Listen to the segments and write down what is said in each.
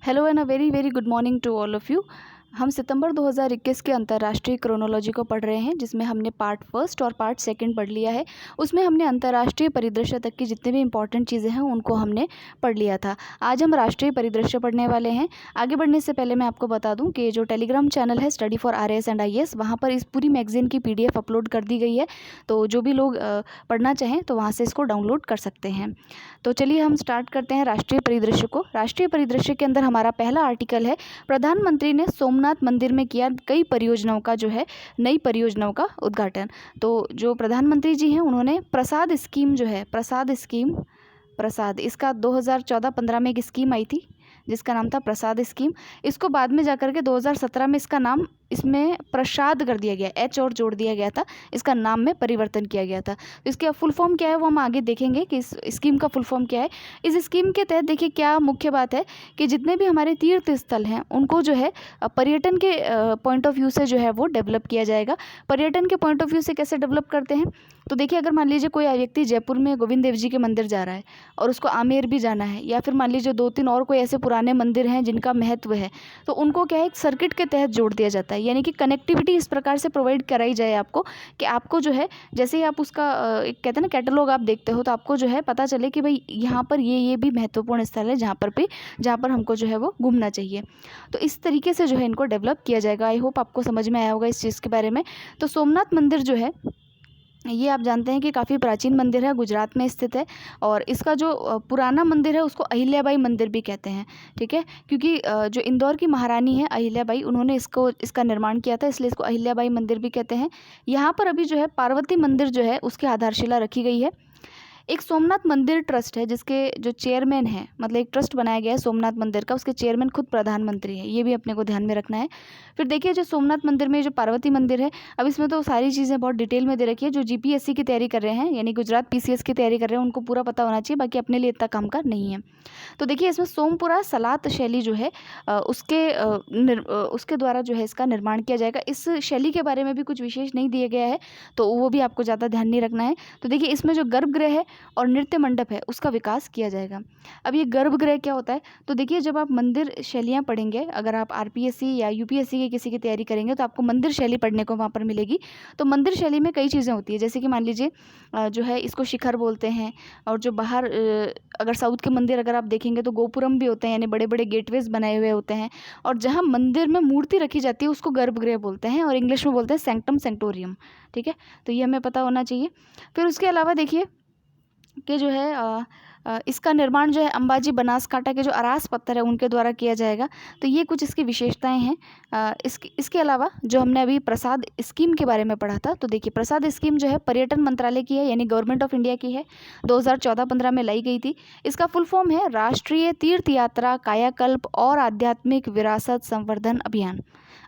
Hello and a very very good morning to all of you. हम सितंबर 2021 के अंतर्राष्ट्रीय क्रोनोलॉजी को पढ़ रहे हैं, जिसमें हमने पार्ट फर्स्ट और पार्ट सेकंड पढ़ लिया है। उसमें हमने अंतर्राष्ट्रीय परिदृश्य तक की जितने भी इंपॉर्टेंट चीज़ें हैं उनको हमने पढ़ लिया था। आज हम राष्ट्रीय परिदृश्य पढ़ने वाले हैं। आगे बढ़ने से पहले मैं आपको बता दूं कि जो टेलीग्राम चैनल है study for RAS and IAS, वहाँ पर इस पूरी मैगजीन की पीडीएफ अपलोड कर दी गई है। तो जो भी लोग पढ़ना चाहें तो वहाँ से इसको डाउनलोड कर सकते हैं। तो चलिए हम स्टार्ट करते हैं राष्ट्रीय परिदृश्य को। राष्ट्रीय परिदृश्य के अंदर हमारा पहला आर्टिकल है, प्रधानमंत्री ने सोमनाथ मंदिर में किया कई परियोजनाओं का जो है नई परियोजनाओं का उद्घाटन। तो जो प्रधानमंत्री जी हैं उन्होंने प्रसाद स्कीम जो है, प्रसाद इसका 2014-15 में एक स्कीम आई थी जिसका नाम था प्रसाद स्कीम। इसको बाद में जाकर के 2017 में इसका नाम इसमें प्रसाद कर दिया गया, एच और जोड़ दिया गया था, इसका नाम में परिवर्तन किया गया था। तो इसका फुल फॉर्म क्या है वो हम आगे देखेंगे कि इस स्कीम का फुल फॉर्म क्या है। इस स्कीम के तहत देखिए क्या मुख्य बात है कि जितने भी हमारे तीर्थ स्थल हैं उनको जो है पर्यटन के पॉइंट ऑफ व्यू से जो है वो डेवलप किया जाएगा। पर्यटन के पॉइंट ऑफ व्यू से कैसे डेवलप करते हैं, तो देखिए अगर मान लीजिए कोई व्यक्ति जयपुर में गोविंद देव जी के मंदिर जा रहा है और उसको आमेर भी जाना है, या फिर मान लीजिए 2-3 और कोई ऐसे पुराने मंदिर हैं जिनका महत्व है, तो उनको क्या है एक सर्किट के तहत जोड़ दिया जाता है। यानी कि कनेक्टिविटी इस प्रकार से प्रोवाइड कराई जाए आपको कि आपको जो है जैसे ही आप उसका एक कहते हैं ना कैटलॉग आप देखते हो तो आपको जो है पता चले कि भाई यहाँ पर ये भी महत्वपूर्ण स्थल है जहाँ पर हमको जो है वो घूमना चाहिए। तो इस तरीके से जो है इनको डेवलप किया जाएगा। आई होप आपको समझ में आया होगा इस चीज़ के बारे में। तो सोमनाथ मंदिर जो है ये आप जानते हैं कि काफ़ी प्राचीन मंदिर है, गुजरात में स्थित है। और इसका जो पुराना मंदिर है उसको अहिल्याबाई मंदिर भी कहते हैं, ठीक है, क्योंकि जो इंदौर की महारानी है अहिल्याबाई, उन्होंने इसका निर्माण किया था, इसलिए इसको अहिल्याबाई मंदिर भी कहते हैं। यहाँ पर अभी जो है पार्वती मंदिर जो है उसकी आधारशिला रखी गई है। एक सोमनाथ मंदिर ट्रस्ट है जिसके जो चेयरमैन है, मतलब एक ट्रस्ट बनाया गया है सोमनाथ मंदिर का, उसके चेयरमैन खुद प्रधानमंत्री है, ये भी अपने को ध्यान में रखना है। फिर देखिए जो सोमनाथ मंदिर में जो पार्वती मंदिर है, अब इसमें तो सारी चीज़ें बहुत डिटेल में दे रखी है। जो जीपीएससी की तैयारी कर रहे हैं यानी गुजरात पीसीएस की तैयारी कर रहे हैं उनको पूरा पता होना चाहिए, बाकी अपने लिए इतना काम का नहीं है। तो देखिए इसमें सोमपुरा सलात शैली जो है उसके द्वारा जो है इसका निर्माण किया जाएगा। इस शैली के बारे में भी कुछ विशेष नहीं दिया गया है, तो वो भी आपको ज़्यादा ध्यान नहीं रखना है। तो देखिए इसमें जो गर्भगृह है और नृत्य मंडप है उसका विकास किया जाएगा। अब ये गर्भगृह क्या होता है, तो देखिए जब आप मंदिर शैलियाँ पढ़ेंगे, अगर आप आरपीएससी या यूपीएससी की किसी की तैयारी करेंगे तो आपको मंदिर शैली पढ़ने को वहाँ पर मिलेगी। तो मंदिर शैली में कई चीज़ें होती है, जैसे कि मान लीजिए जो है इसको शिखर बोलते हैं, और जो बाहर अगर साउथ के मंदिर अगर आप देखेंगे तो गोपुरम भी होते हैं, यानी बड़े बड़े गेटवेज बनाए हुए होते हैं। और जहाँ मंदिर में मूर्ति रखी जाती है उसको गर्भगृह बोलते हैं, और इंग्लिश में बोलते हैं सैंक्टम सेंक्टोरियम, ठीक है। तो ये हमें पता होना चाहिए। फिर उसके अलावा देखिए कि जो है इसका निर्माण जो है अंबाजी बनासकांठा के जो अरास पत्थर है उनके द्वारा किया जाएगा। तो ये कुछ इसकी विशेषताएं हैं। इसके अलावा जो हमने अभी प्रसाद स्कीम के बारे में पढ़ा था, तो देखिए प्रसाद स्कीम जो है पर्यटन मंत्रालय की है, यानी गवर्नमेंट ऑफ इंडिया की है, 2014-15 में लाई गई थी। इसका फुल फॉर्म है राष्ट्रीय तीर्थ यात्रा कायाकल्प और आध्यात्मिक विरासत संवर्धन अभियान।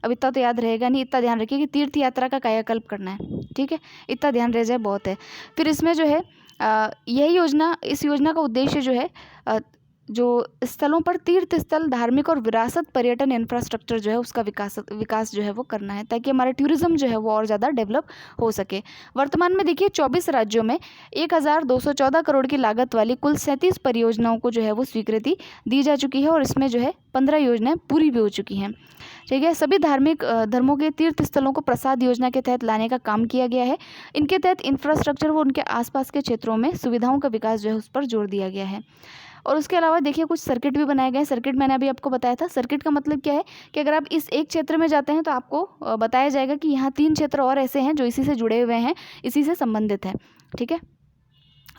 अब इतना तो याद रहेगा नहीं, इतना ध्यान रखिए कि तीर्थ यात्रा का कायाकल्प करना है, ठीक है, इतना ध्यान रह जाए बहुत है। फिर इसमें जो है इस योजना का उद्देश्य जो है जो स्थलों पर तीर्थ स्थल, धार्मिक और विरासत पर्यटन इंफ्रास्ट्रक्चर जो है उसका विकास जो है वो करना है, ताकि हमारा टूरिज्म जो है वो और ज़्यादा डेवलप हो सके। वर्तमान में देखिए 24 राज्यों में 1214 करोड़ की लागत वाली कुल 37 परियोजनाओं को जो है वो स्वीकृति दी जा चुकी है, और इसमें जो है 15 योजनाएं पूरी भी हो चुकी हैं, ठीक है। सभी धार्मिक धर्मों के तीर्थ स्थलों को प्रसाद योजना के तहत लाने का काम किया गया है। इनके तहत इंफ्रास्ट्रक्चर व उनके आसपास के क्षेत्रों में सुविधाओं का विकास जो है उस पर जोर दिया गया है। और उसके अलावा देखिए कुछ सर्किट भी बनाए गए हैं। सर्किट मैंने अभी आपको बताया था। सर्किट का मतलब क्या है कि अगर आप इस एक क्षेत्र में जाते हैं तो आपको बताया जाएगा कि यहाँ 3 क्षेत्र और ऐसे हैं जो इसी से जुड़े हुए हैं, इसी से संबंधित हैं, ठीक है।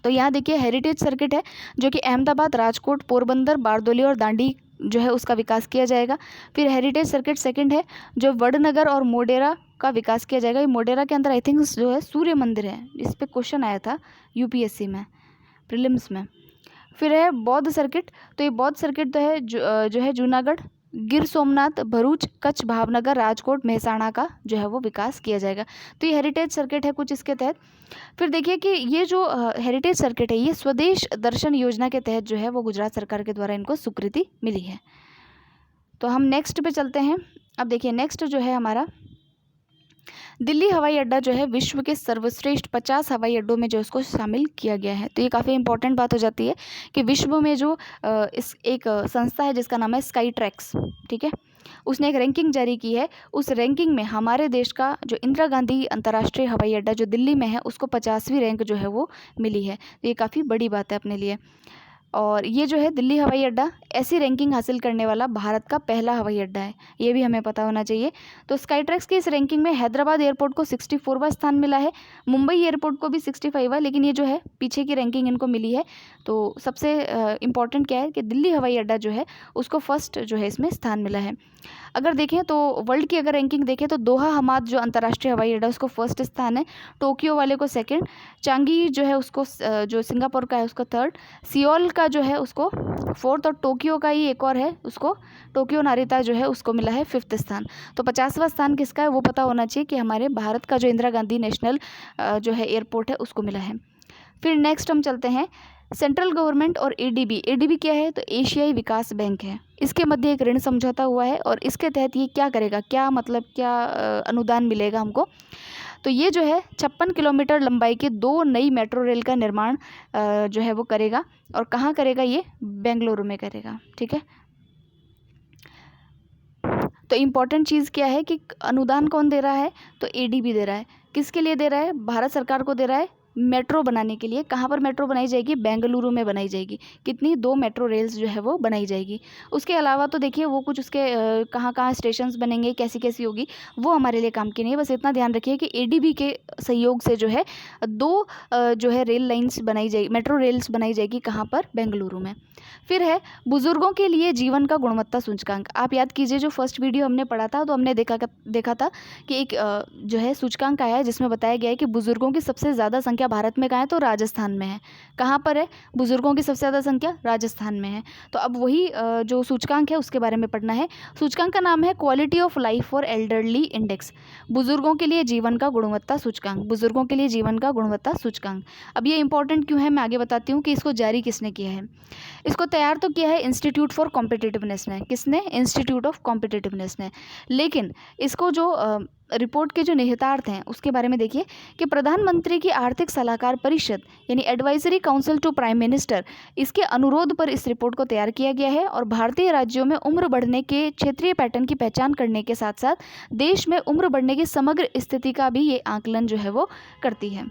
तो यहाँ देखिए हेरिटेज सर्किट है जो कि अहमदाबाद, राजकोट, पोरबंदर, बारदोली और दांडी जो है उसका विकास किया जाएगा। फिर हेरिटेज सर्किट सेकंड है जो वडनगर और मोडेरा का विकास किया जाएगा। ये मोडेरा के अंदर आई थिंक जो है सूर्य मंदिर है, इस पर क्वेश्चन आया था यूपीएससी में प्रीलिम्स में। फिर है बौद्ध सर्किट, तो ये बौद्ध सर्किट तो है जो है जूनागढ़, गिर सोमनाथ, भरूच, कच्छ, भावनगर, राजकोट, मेहसाणा का जो है वो विकास किया जाएगा। तो ये हेरिटेज सर्किट है कुछ इसके तहत। फिर देखिए कि ये जो हेरिटेज सर्किट है ये स्वदेश दर्शन योजना के तहत जो है वो गुजरात सरकार के द्वारा इनको स्वीकृति मिली है। तो हम नेक्स्ट पे चलते हैं। अब देखिए नेक्स्ट जो है हमारा दिल्ली हवाई अड्डा जो है विश्व के सर्वश्रेष्ठ 50 हवाई अड्डों में जो इसको शामिल किया गया है। तो ये काफ़ी इंपॉर्टेंट बात हो जाती है कि विश्व में जो इस एक संस्था है जिसका नाम है स्काई ट्रैक्स, ठीक है, उसने एक रैंकिंग जारी की है। उस रैंकिंग में हमारे देश का जो इंदिरा गांधी अंतर्राष्ट्रीय हवाई अड्डा जो दिल्ली में है उसको 50वीं रैंक जो है वो मिली है। तो ये काफ़ी बड़ी बात है अपने लिए। और ये जो है दिल्ली हवाई अड्डा ऐसी रैंकिंग हासिल करने वाला भारत का पहला हवाई अड्डा है, ये भी हमें पता होना चाहिए। तो स्काईट्रैक्स की इस रैंकिंग में हैदराबाद एयरपोर्ट को 64वां स्थान मिला है, मुंबई एयरपोर्ट को भी 65वां, लेकिन ये जो है पीछे की रैंकिंग इनको मिली है। तो सबसे इम्पॉर्टेंट क्या है कि दिल्ली हवाई अड्डा जो है उसको फर्स्ट जो है इसमें स्थान मिला है। अगर देखें तो वर्ल्ड की अगर रैंकिंग देखें तो दोहा हमाद जो अंतर्राष्ट्रीय हवाई अड्डा उसको फर्स्ट स्थान है, टोक्यो वाले को सेकंड, चांगी जो है उसको जो सिंगापुर का है उसको थर्ड, सियोल का जो है उसको फोर्थ, और टोक्यो का ही एक और है उसको टोक्यो नारिता जो है उसको मिला है फिफ्थ स्थान। तो 50वां स्थान किसका है वो पता होना चाहिए कि हमारे भारत का जो इंदिरा गांधी नेशनल जो है एयरपोर्ट है उसको मिला है। फिर नेक्स्ट हम चलते हैं सेंट्रल गवर्नमेंट और एडीबी। एडीबी क्या है? तो एशियाई विकास बैंक है। इसके मध्य एक ऋण समझौता हुआ है और इसके तहत ये क्या करेगा, क्या मतलब क्या अनुदान मिलेगा हमको। तो ये जो है 56 किलोमीटर लंबाई के 2 नई मेट्रो रेल का निर्माण जो है वो करेगा। और कहाँ करेगा? ये बेंगलुरु में करेगा, ठीक है। तो इम्पॉर्टेंट चीज़ क्या है कि अनुदान कौन दे रहा है? तो एडीबी दे रहा है। किसके लिए दे रहा है? भारत सरकार को दे रहा है मेट्रो बनाने के लिए। कहाँ पर मेट्रो बनाई जाएगी? बेंगलुरु में बनाई जाएगी। कितनी? 2 मेट्रो रेल्स जो है वो बनाई जाएगी। उसके अलावा तो देखिए वो कुछ उसके कहाँ कहाँ स्टेशंस बनेंगे, कैसी कैसी होगी, वो हमारे लिए काम की नहीं है। बस इतना ध्यान रखिए कि एडीबी के सहयोग से जो है 2 जो है रेल लाइन्स बनाई जाएगी, मेट्रो रेल्स बनाई जाएगी। कहाँ पर? बेंगलुरु में। फिर है बुजुर्गों के लिए जीवन का गुणवत्ता सूचकांक। आप याद कीजिए जो फर्स्ट वीडियो हमने पढ़ा था तो हमने देखा था कि एक जो है सूचकांक आया है जिसमें बताया गया है कि बुजुर्गों की सबसे ज़्यादा संख्या भारत में कहाँ है? तो राजस्थान में है। कहाँ पर है बुजुर्गों की सबसे ज़्यादा संख्या? राजस्थान में है। तो अब वही जो सूचकांक है उसके बारे में पढ़ना है। सूचकांक का नाम है quality of life for elderly index. बुजुर्गों के लिए जीवन का गुणवत्ता सूचकांक, बुजुर्गों के लिए जीवन का गुणवत्ता सूचकांक। अब ये इंपॉर्टेंट क्यों है मैं आगे बताती हूँ कि इसको जारी किसने किया है। इसको तैयार तो किया है इंस्टीट्यूट फॉर कॉम्पिटिटिवनेस ने। किसने? इंस्टीट्यूट ऑफ कॉम्पिटिटिवनेस ने। लेकिन इसको जो रिपोर्ट के जो निहितार्थ हैं उसके बारे में देखिए कि प्रधानमंत्री की आर्थिक सलाहकार परिषद यानी advisory council to prime minister, इसके अनुरोध पर इस रिपोर्ट को तैयार किया गया है। और भारतीय राज्यों में उम्र बढ़ने के क्षेत्रीय पैटर्न की पहचान करने के साथ साथ देश में उम्र बढ़ने की समग्र स्थिति का भी ये आकलन जो है वो करती है,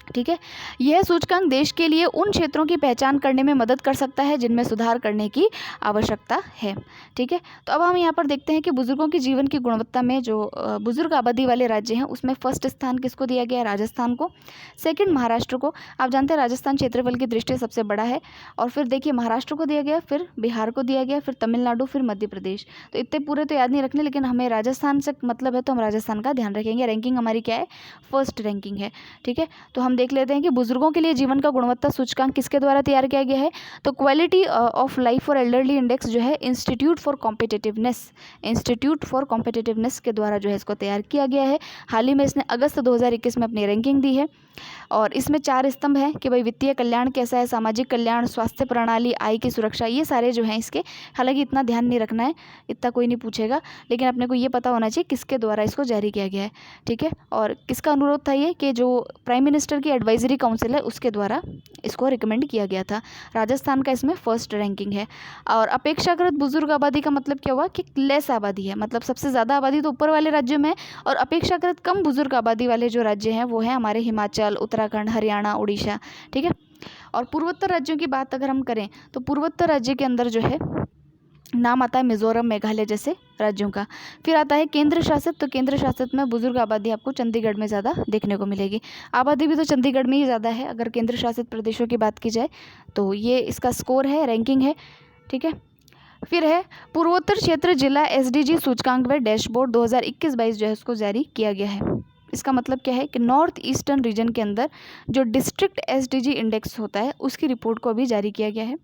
ठीक है। यह सूचकांक देश के लिए उन क्षेत्रों की पहचान करने में मदद कर सकता है जिनमें सुधार करने की आवश्यकता है, ठीक है। तो अब हम यहाँ पर देखते हैं कि बुजुर्गों की जीवन की गुणवत्ता में जो बुजुर्ग आबादी वाले राज्य हैं उसमें फर्स्ट स्थान किसको दिया गया है? राजस्थान को। सेकंड महाराष्ट्र को। आप जानते हैं राजस्थान क्षेत्रफल की दृष्टि से सबसे बड़ा है। और फिर देखिए महाराष्ट्र को दिया गया, फिर बिहार को दिया गया, फिर तमिलनाडु, फिर मध्य प्रदेश। तो इतने पूरे तो याद नहीं रखने, लेकिन हमें राजस्थान से मतलब है तो हम राजस्थान का ध्यान रखेंगे। रैंकिंग हमारी क्या है? फर्स्ट रैंकिंग है, ठीक है। तो हम देख लेते हैं कि बुजुर्गों के लिए जीवन का गुणवत्ता सूचकांक किसके द्वारा तैयार किया गया है। तो quality of life for elderly index जो है इंस्टीट्यूट फॉर कॉम्पिटिटिवनेस के द्वारा जो है इसको तैयार किया गया है। हाल ही में इसने अगस्त 2021 में अपनी रैंकिंग दी है। और इसमें 4 स्तंभ हैं कि भाई वित्तीय कल्याण कैसा है, सामाजिक कल्याण, स्वास्थ्य प्रणाली, आय की सुरक्षा, ये सारे जो हैं इसके। हालांकि इतना ध्यान नहीं रखना है, इतना कोई नहीं पूछेगा, लेकिन अपने को ये पता होना चाहिए किसके द्वारा इसको जारी किया गया है, ठीक है। और किसका अनुरोध था ये? कि जो प्राइम मिनिस्टर की एडवाइजरी काउंसिल है उसके द्वारा इसको रिकमेंड किया गया था। राजस्थान का इसमें फर्स्ट रैंकिंग है। और अपेक्षाकृत बुजुर्ग आबादी का मतलब क्या हुआ? कि लेस आबादी है, मतलब सबसे ज़्यादा आबादी तो ऊपर वाले राज्यों में है और अपेक्षाकृत कम बुजुर्ग आबादी वाले जो राज्य हैं वो हैं हमारे हिमाचल, उत्तराखंड, हरियाणा, उड़ीसा, ठीक है। और पूर्वोत्तर राज्यों की बात अगर हम करें तो पूर्वोत्तर राज्य के अंदर जो है नाम आता है मिजोरम, मेघालय जैसे राज्यों का। फिर आता है केंद्र शासित। तो केंद्र शासित में बुजुर्ग आबादी आपको चंडीगढ़ में ज़्यादा देखने को मिलेगी। आबादी भी तो चंडीगढ़ में ही ज़्यादा है अगर केंद्र शासित प्रदेशों की बात की जाए तो। ये इसका स्कोर है, रैंकिंग है, ठीक है। फिर है पूर्वोत्तर क्षेत्र जिला एसडीजी सूचकांक व डैशबोर्ड 2021-22 जो है उसको जारी किया गया है। इसका मतलब क्या है कि नॉर्थ ईस्टर्न रीजन के अंदर जो डिस्ट्रिक्ट एसडीजी इंडेक्स होता है उसकी रिपोर्ट को अभी जारी किया गया है।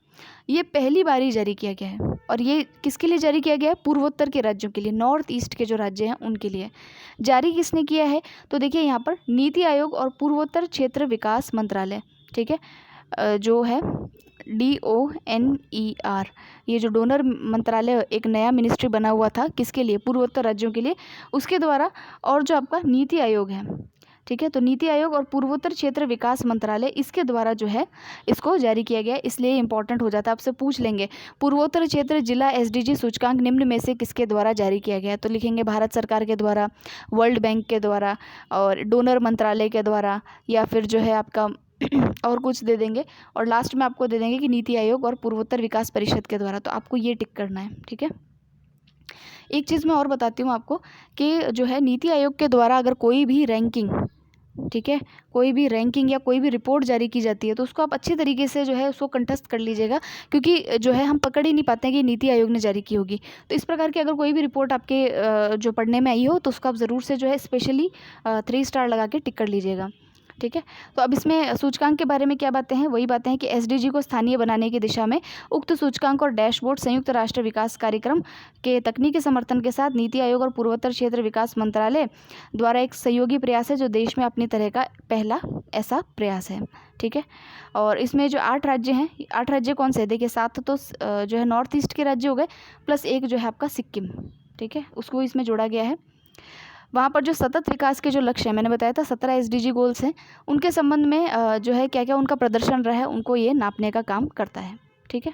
ये पहली बार ही जारी किया गया है। और ये किसके लिए जारी किया गया है? पूर्वोत्तर के राज्यों के लिए, नॉर्थ ईस्ट के जो राज्य हैं उनके लिए जारी किसने किया है? तो देखिए यहाँ पर नीति आयोग और पूर्वोत्तर क्षेत्र विकास मंत्रालय, ठीक है, जो है DONER, ये जो डोनर मंत्रालय एक नया मिनिस्ट्री बना हुआ था, किसके लिए? पूर्वोत्तर राज्यों के लिए, उसके द्वारा। और जो आपका नीति आयोग है, ठीक है, तो नीति आयोग और पूर्वोत्तर क्षेत्र विकास मंत्रालय, इसके द्वारा जो है इसको जारी किया गया है। इसलिए इंपॉर्टेंट हो जाता है, आपसे पूछ लेंगे पूर्वोत्तर क्षेत्र जिला SDG सूचकांक निम्न में से किसके द्वारा जारी किया गया है? तो लिखेंगे भारत सरकार के द्वारा, वर्ल्ड बैंक के द्वारा, और डोनर मंत्रालय के द्वारा, या फिर जो है आपका और कुछ दे देंगे, और लास्ट में आपको दे देंगे कि नीति आयोग और पूर्वोत्तर विकास परिषद के द्वारा। तो आपको ये टिक करना है, ठीक है। एक चीज़ मैं और बताती हूँ आपको कि जो है नीति आयोग के द्वारा अगर कोई भी रैंकिंग, ठीक है, कोई भी रैंकिंग या कोई भी रिपोर्ट जारी की जाती है, तो उसको आप अच्छी तरीके से जो है उसको कंटेस्ट कर लीजिएगा, क्योंकि जो है हम पकड़ ही नहीं पाते हैं कि नीति आयोग ने जारी की होगी। तो इस प्रकार की अगर कोई भी रिपोर्ट आपके जो पढ़ने में आई हो, तो उसको आप ज़रूर से जो है स्पेशली 3 स्टार लगा के टिक कर लीजिएगा, ठीक है। तो अब इसमें सूचकांक के बारे में क्या बातें हैं? वही बातें हैं कि SDG को स्थानीय बनाने की दिशा में उक्त सूचकांक और डैशबोर्ड संयुक्त राष्ट्र विकास कार्यक्रम के तकनीकी समर्थन के साथ नीति आयोग और पूर्वोत्तर क्षेत्र विकास मंत्रालय द्वारा एक सहयोगी प्रयास है, जो देश में अपनी तरह का पहला ऐसा प्रयास है, ठीक है। और इसमें जो 8 राज्य हैं, 8 राज्य कौन से? देखिए 7 तो जो है नॉर्थ ईस्ट के राज्य हो गए, प्लस एक जो है आपका सिक्किम, ठीक है, उसको इसमें जोड़ा गया है। वहाँ पर जो सतत विकास के जो लक्ष्य हैं, मैंने बताया था 17 SDG गोल्स हैं, उनके संबंध में जो है क्या क्या उनका प्रदर्शन रहा है, उनको ये नापने का काम करता है, ठीक है।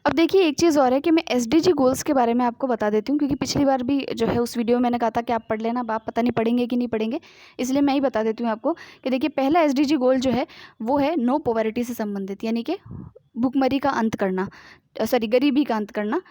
अब देखिए एक चीज़ और है कि मैं SDG गोल्स के बारे में आपको बता देती हूँ, क्योंकि पिछली बार भी जो है उस वीडियो में मैंने कहा था कि आप पढ़ लेना, अब आप पता नहीं पढ़ेंगे कि नहीं पढ़ेंगे, इसलिए मैं ही बता देती हूँ आपको कि देखिए पहला SDG गोल जो है वो है नो पॉवर्टी से संबंधित, यानी कि भुखमरी का अंत करना, गरीबी का अंत करना।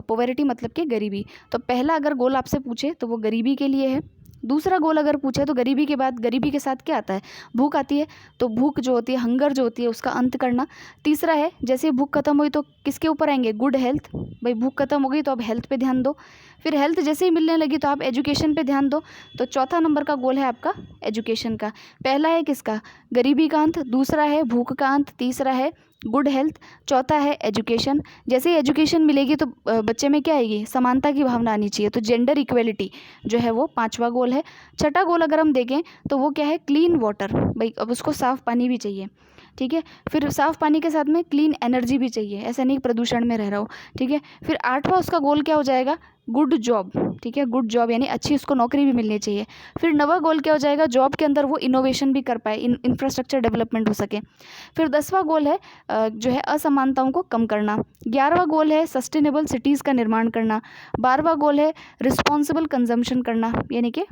पॉवर्टी मतलब कि गरीबी। तो पहला अगर गोल आपसे पूछे तो वो गरीबी के लिए है। दूसरा गोल अगर पूछे तो गरीबी के बाद, गरीबी के साथ क्या आता है? भूख आती है, तो भूख जो होती है, हंगर जो होती है, उसका अंत करना। तीसरा है जैसे भूख खत्म हुई तो किसके ऊपर आएंगे? Good health. भाई भूख खत्म हो गई तो अब हेल्थ पे ध्यान दो। फिर हेल्थ जैसे ही मिलने लगी तो आप एजुकेशन पे ध्यान दो। तो चौथा नंबर का गोल है आपका एजुकेशन का। पहला है किसका? गरीबी का अंत, दूसरा है भूख का अंत, तीसरा है गुड हेल्थ, चौथा है एजुकेशन। जैसे ही एजुकेशन मिलेगी तो बच्चे में क्या आएगी? समानता की भावना आनी चाहिए, तो जेंडर इक्वेलिटी जो है वो 5वां गोल है। छठा गोल अगर हम देखें तो वो क्या है? Clean water. भाई अब उसको साफ़ पानी भी चाहिए, ठीक है। फिर साफ़ पानी के साथ में क्लीन एनर्जी भी चाहिए, ऐसा नहीं प्रदूषण में रह रहा हो, ठीक है। फिर 8वां उसका गोल क्या हो जाएगा? गुड जॉब, ठीक है, गुड जॉब यानी अच्छी उसको नौकरी भी मिलनी चाहिए। फिर 9वां गोल क्या हो जाएगा? जॉब के अंदर वो इनोवेशन भी कर पाए, इंफ्रास्ट्रक्चर डेवलपमेंट हो सके। फिर 10वां गोल है जो है असमानताओं को कम करना। 11वां गोल है सस्टेनेबल सिटीज़ का निर्माण करना। 12वां गोल है रिस्पॉन्सिबल कंजम्पशन करना, यानी कि